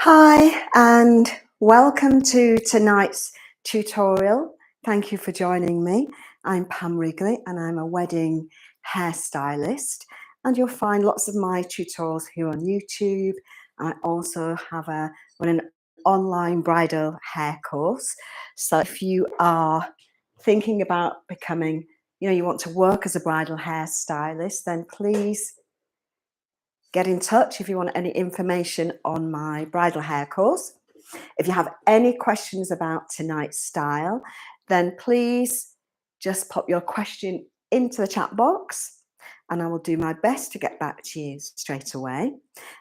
Hi and welcome to tonight's tutorial. Thank you for joining me. I'm Pam Wrigley and I'm a wedding hairstylist, and you'll find lots of my tutorials here on YouTube. I also have an online bridal hair course. So if you are thinking about becoming, you want to work as a bridal hairstylist, then please get in touch if you want any information on my bridal hair course. If you have any questions about tonight's style, then please just pop your question into the chat box and I will do my best to get back to you straight away.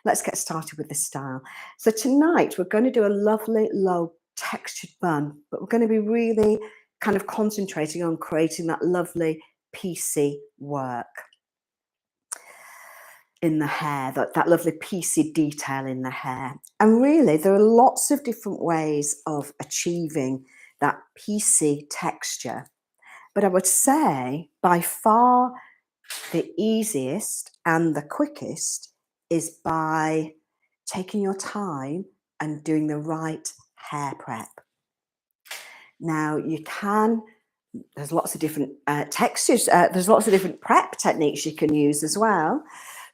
Let's get started with the style. So tonight we're going to do a lovely low textured bun, but we're going to be really kind of concentrating on creating that lovely piecey work in the hair, that lovely piecey detail in the hair. And really there are lots of different ways of achieving that piecey texture, but I would say by far the easiest and the quickest is by taking your time and doing the right hair prep. Now there's lots of different textures, there's lots of different prep techniques you can use as well.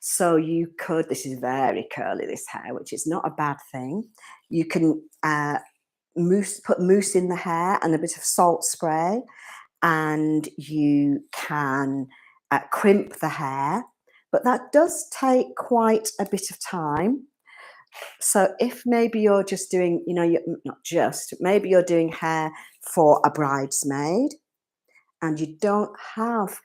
So this is very curly, this hair, which is not a bad thing. You can put mousse in the hair and a bit of salt spray, and you can crimp the hair, but that does take quite a bit of time. So if maybe you're just doing, maybe you're doing hair for a bridesmaid and you don't have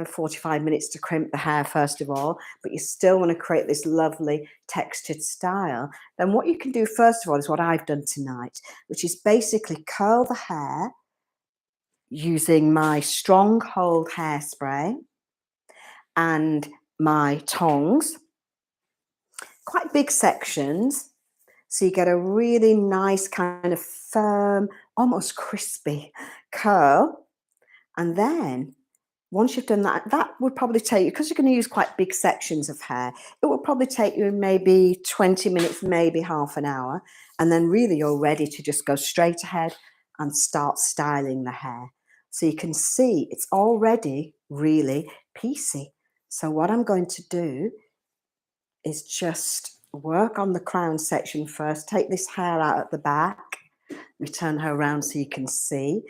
45 minutes to crimp the hair first of all, but you still want to create this lovely textured style, then what you can do first of all is what I've done tonight, which is basically curl the hair using my strong hold hairspray and my tongs, quite big sections, so you get a really nice kind of firm, almost crispy curl. And then once you've done that, that would probably take you, because you're going to use quite big sections of hair, it will probably take you maybe 20 minutes, maybe half an hour. And then really you're ready to just go straight ahead and start styling the hair. So you can see it's already really piecey. So what I'm going to do is just work on the crown section first, take this hair out at the back, we turn her around so you can see.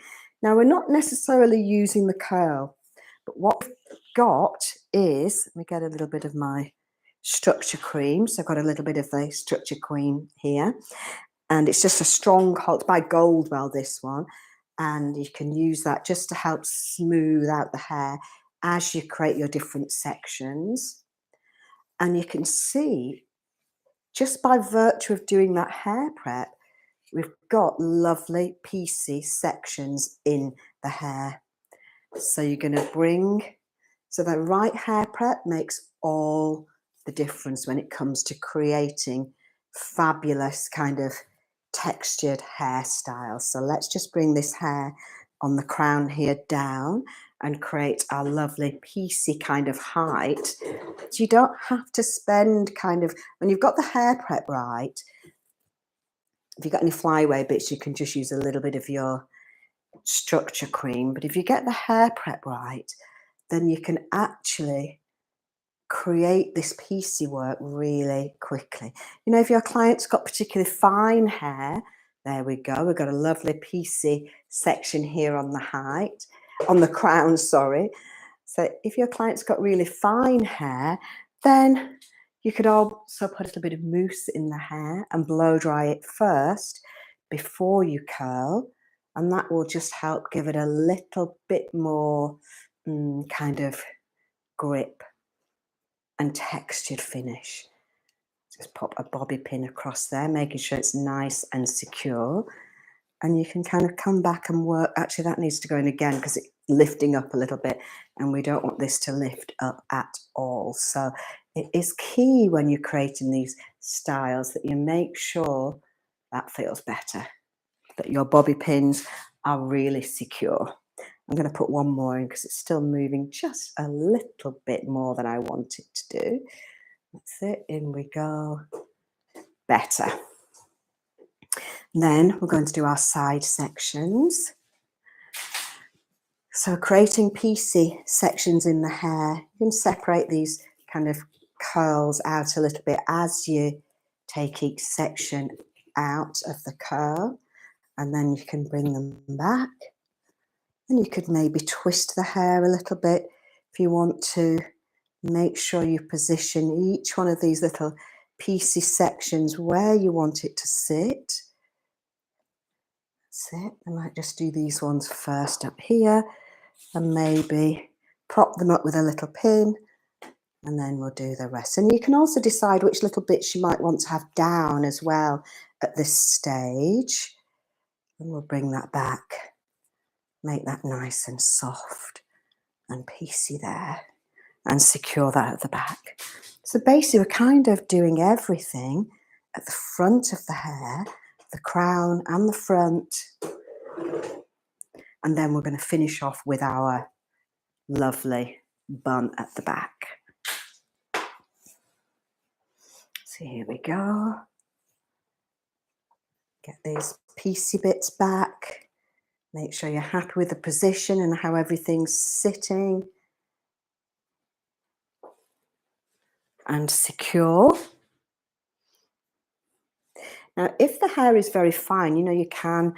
Now we're not necessarily using the curl, but what we've got is, let me get a little bit of my structure cream. So I've got a little bit of the structure cream here, and it's just a strong hold by Goldwell, this one, and you can use that just to help smooth out the hair as you create your different sections. And you can see just by virtue of doing that hair prep, we've got lovely piecey sections in the hair. So you're going to so the right hair prep makes all the difference when it comes to creating fabulous kind of textured hairstyles. So let's just bring this hair on the crown here down and create our lovely piecey kind of height. So you don't have to spend when you've got the hair prep right, if you've got any flyaway bits, you can just use a little bit of your structure cream. But if you get the hair prep right, then you can actually create this piecey work really quickly. If your client's got particularly fine hair, there we go. We've got a lovely piecey section here on the crown, sorry. So if your client's got really fine hair, then you could also put a little bit of mousse in the hair and blow dry it first before you curl. And that will just help give it a little bit more kind of grip and textured finish. Just pop a bobby pin across there, making sure it's nice and secure. And you can kind of come back and work. Actually, that needs to go in again because it's lifting up a little bit, and we don't want this to lift up at all. So it is key when you're creating these styles that you make sure that feels better, that your bobby pins are really secure. I'm going to put one more in because it's still moving just a little bit more than I want it to do. That's it. In we go. Better. And then we're going to do our side sections. So creating piecey sections in the hair, you can separate these kind of curls out a little bit as you take each section out of the curl, and then you can bring them back. And you could maybe twist the hair a little bit if you want to. Make sure you position each one of these little piecey sections where you want it to sit. That's it. I might just do these ones first up here and maybe prop them up with a little pin, and then we'll do the rest. And you can also decide which little bits you might want to have down as well at this stage. And we'll bring that back, make that nice and soft and piecey there, and secure that at the back. So basically we're kind of doing everything at the front of the hair, the crown and the front, and then we're going to finish off with our lovely bun at the back. So here we go. Get these piecey bits back. Make sure you're happy with the position and how everything's sitting. And secure. Now, if the hair is very fine, you know, you can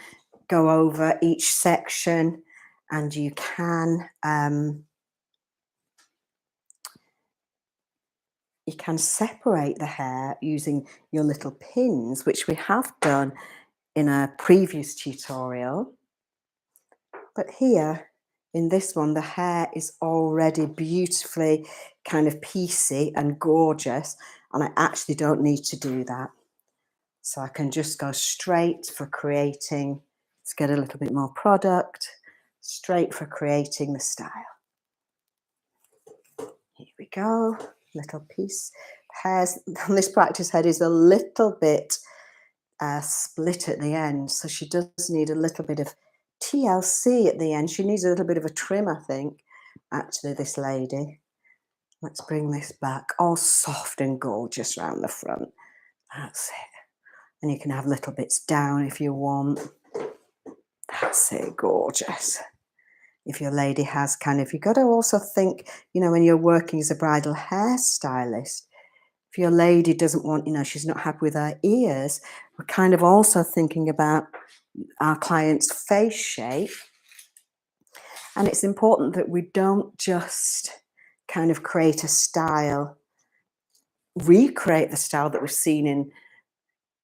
go over each section and you can separate the hair using your little pins, which we have done in a previous tutorial. But here in this one, the hair is already beautifully kind of piecey and gorgeous, and I actually don't need to do that. So I can just go straight for creating, let's get a little bit more product, straight for creating the style. Here we go, little piece. Hairs on this practice head is a little bit split at the end, so she does need a little bit of TLC at the end. She needs a little bit of a trim, I think, actually, this lady. Let's bring this back, all soft and gorgeous around the front. That's it. And you can have little bits down if you want. That's it, gorgeous. If your lady has kind of, you've got to also think, you know, when you're working as a bridal hairstylist, if your lady doesn't want, you know, she's not happy with her ears, we're kind of also thinking about our client's face shape. And it's important that we don't just kind of create a style, recreate the style that we've seen in,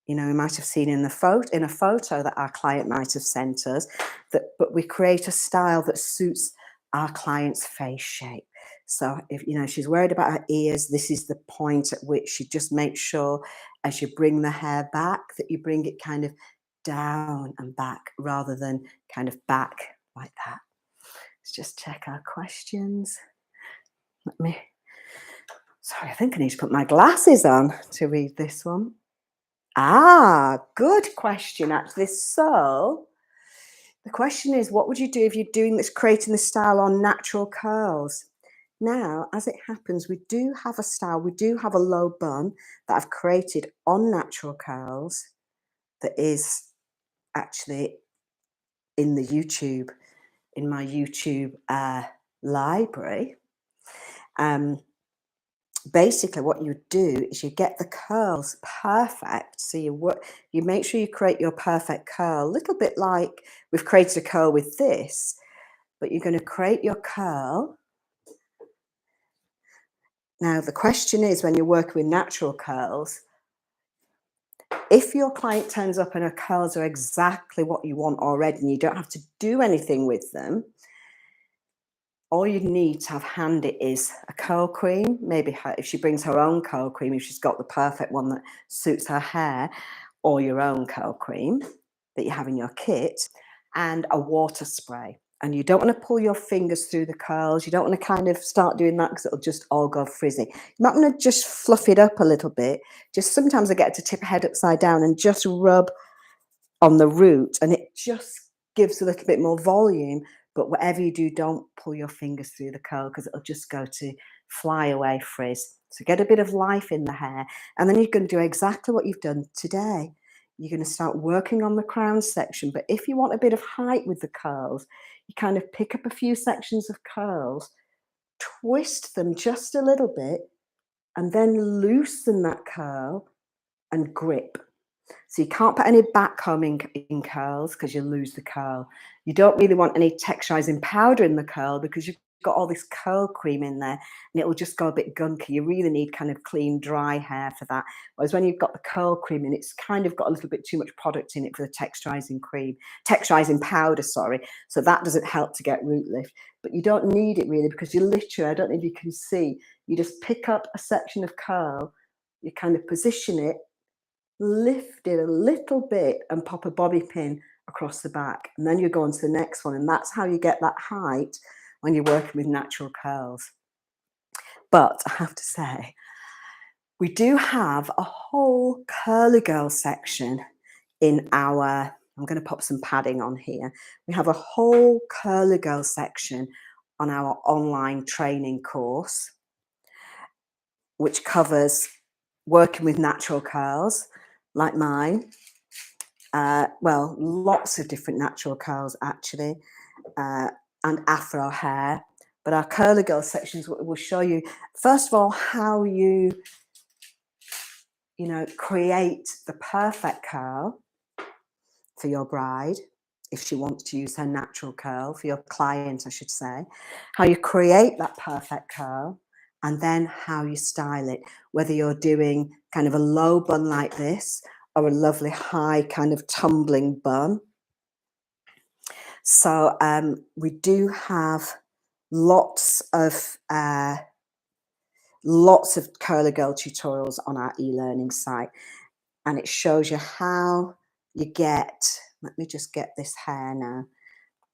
you know, we might have seen in a photo that our client might have sent us, but we create a style that suits our client's face shape. So if, you know, she's worried about her ears, this is the point at which you just make sure as you bring the hair back that you bring it kind of down and back rather than kind of back like that. Let's just check our questions. Sorry, I think I need to put my glasses on to read this one. Ah, good question, actually. So the question is, what would you do if you're doing this, creating the style on natural curls? Now, as it happens, we do have a style, we do have a low bun that I've created on natural curls that is actually in the YouTube, in my YouTube library. Basically what you do is you get the curls perfect. So you make sure you create your perfect curl, a little bit like we've created a curl with this, but you're going to create your curl. Now the question is, when you're working with natural curls, if your client turns up and her curls are exactly what you want already and you don't have to do anything with them, all you need to have handy is a curl cream, maybe if she brings her own curl cream, if she's got the perfect one that suits her hair, or your own curl cream that you have in your kit, and a water spray. And you don't want to pull your fingers through the curls. You don't want to kind of start doing that because it'll just all go frizzy. You might want to just fluff it up a little bit. Just sometimes I get to tip her head upside down and just rub on the root, and it just gives a little bit more volume. But whatever you do, don't pull your fingers through the curl because it'll just go to fly away frizz. So get a bit of life in the hair, and then you're going to do exactly what you've done today. you're going to start working on the crown section. But if you want a bit of height with the curls, you kind of pick up a few sections of curls, twist them just a little bit, and then loosen that curl and grip. So you can't put any backcomb in curls because you'll lose the curl. You don't really want any texturizing powder in the curl because you've got all this curl cream in there and it'll just go a bit gunky. You really need kind of clean, dry hair for that. Whereas when you've got the curl cream in, it's kind of got a little bit too much product in it for the texturizing powder, sorry. So that doesn't help to get root lift. But you don't need it really because you literally, I don't know if you can see, you just pick up a section of curl, you kind of position it, lift it a little bit and pop a bobby pin across the back, and then you go on to the next one, and that's how you get that height when you're working with natural curls. But I have to say, we do have a whole curly girl section in our, I'm going to pop some padding on here, we have a whole curly girl section on our online training course, which covers working with natural curls like mine. Well, lots of different natural curls actually, and afro hair. But our curly girl sections will show you, first of all, how you create the perfect curl for your bride, if she wants to use her natural curl, for your client, I should say, how you create that perfect curl, and then how you style it, whether you're doing kind of a low bun like this or a lovely high kind of tumbling bun. So we do have lots of curly girl tutorials on our e-learning site, and it shows you how you get, let me just get this hair now,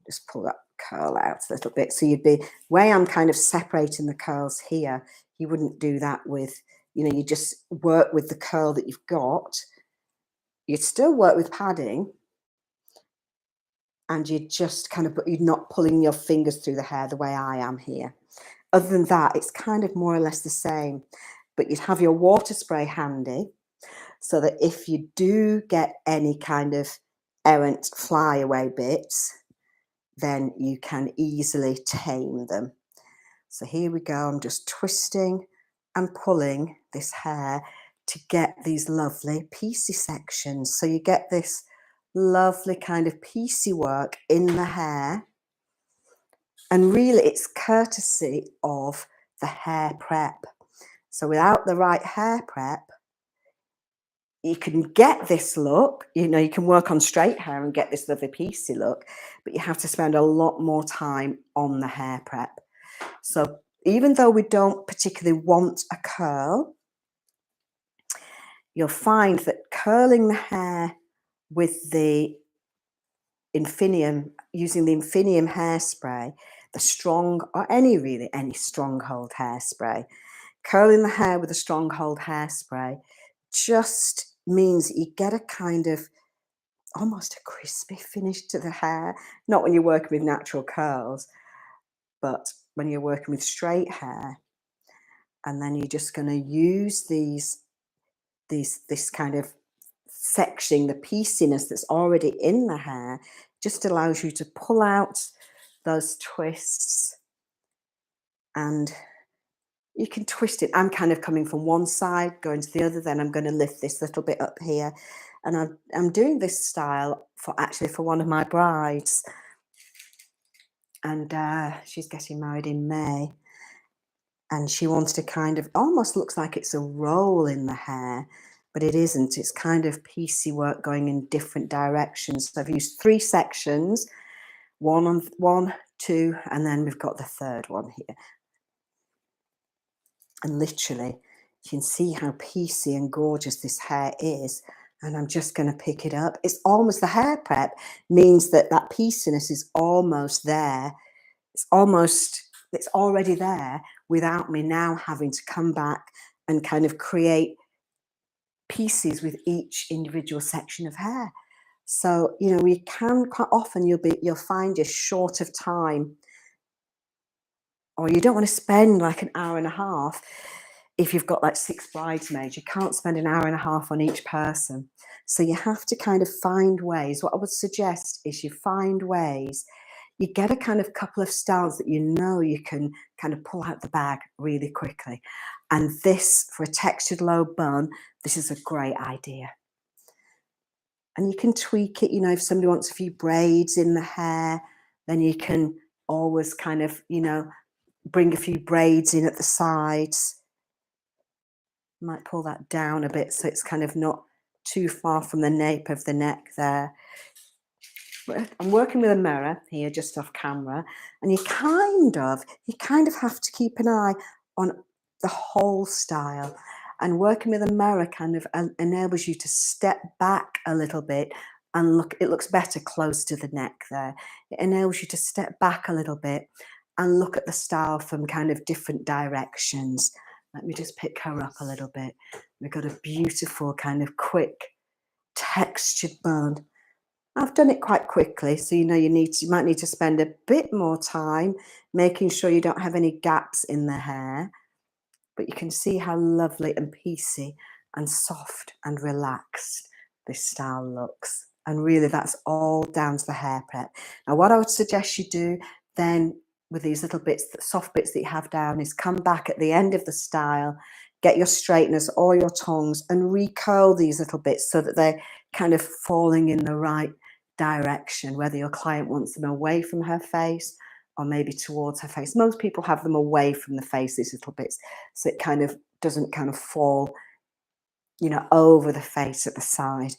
just pull that curl out a little bit. So you'd be, way I'm kind of separating the curls here, you wouldn't do that with, you just work with the curl that you've got. You'd still work with padding, and you just kind of, you're not pulling your fingers through the hair the way I am here. Other than that, it's kind of more or less the same, but you'd have your water spray handy so that if you do get any kind of errant flyaway bits, then you can easily tame them. So here we go, I'm just twisting and pulling this hair to get these lovely piecey sections. So you get this lovely kind of piecey work in the hair. And really it's courtesy of the hair prep. So without the right hair prep, you can get this look, you can work on straight hair and get this lovely piecey look, but you have to spend a lot more time on the hair prep. So even though we don't particularly want a curl, you'll find that curling the hair with the Infinium, using the Infinium hairspray, the strong, or any stronghold hairspray, curling the hair with a stronghold hairspray just means that you get a kind of almost a crispy finish to the hair. Not when you're working with natural curls, but when you're working with straight hair. And then you're just going to use this kind of sectioning, the pieciness that's already in the hair, just allows you to pull out those twists, and you can twist it. I'm kind of coming from one side, going to the other, then I'm going to lift this little bit up here. And I'm doing this style for one of my brides. And she's getting married in May. And she wants to kind of, almost looks like it's a roll in the hair, but it isn't. It's kind of piecey work going in different directions. So I've used 3 sections, 1, 2, and then we've got the third one here. And literally, you can see how piecey and gorgeous this hair is. And I'm just going to pick it up. It's almost, the hair prep means that pieciness is almost there. It's already there without me now having to come back and kind of create pieces with each individual section of hair. So, we can quite often, you'll find you're short of time, or you don't want to spend like an hour and a half if you've got like 6 bridesmaids, you can't spend an hour and a half on each person. So you have to kind of find ways. What I would suggest is you find ways, you get a kind of couple of styles that you know you can kind of pull out the bag really quickly. And this, for a textured low bun, this is a great idea. And you can tweak it, you know, if somebody wants a few braids in the hair, then you can always kind of, you know, bring a few braids in at the sides. Might pull that down a bit so it's kind of not too far from the nape of the neck there. I'm working with a mirror here just off camera, and you kind of have to keep an eye on the whole style. And working with a mirror kind of enables you to step back a little bit and look, it looks better close to the neck there. It enables you to step back a little bit and look at the style from kind of different directions. Let me just pick her up a little bit. We've got a beautiful kind of quick textured bun. I've done it quite quickly, so you know you might need to spend a bit more time making sure you don't have any gaps in the hair. But you can see how lovely and piecey and soft and relaxed this style looks. And really that's all down to the hair prep. Now what I would suggest you do then with these little bits, the soft bits that you have down, is come back at the end of the style, get your straighteners or your tongs and recurl these little bits so that they're kind of falling in the right direction, whether your client wants them away from her face or maybe towards her face. Most people have them away from the face, these little bits, so it kind of doesn't kind of fall, you know, over the face at the side.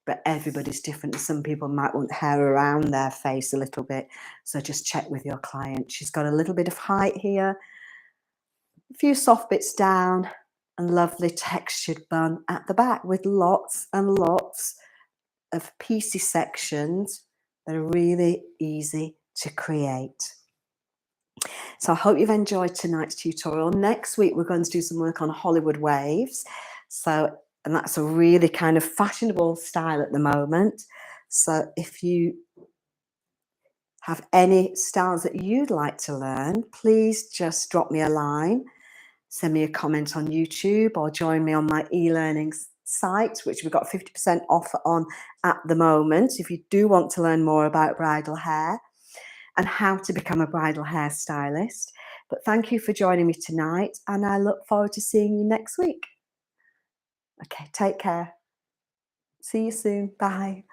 But everybody's different. Some people might want hair around their face a little bit, so just check with your client. She's got a little bit of height here, a few soft bits down, and lovely textured bun at the back with lots and lots of piecey sections that are really easy to create. So I hope you've enjoyed tonight's tutorial. Next week, we're going to do some work on Hollywood waves. And that's a really kind of fashionable style at the moment. So if you have any styles that you'd like to learn, please just drop me a line, send me a comment on YouTube, or join me on my e-learning site, which we've got 50% off on at the moment. If you do want to learn more about bridal hair and how to become a bridal hairstylist. But thank you for joining me tonight, and I look forward to seeing you next week. Okay, take care. See you soon. Bye.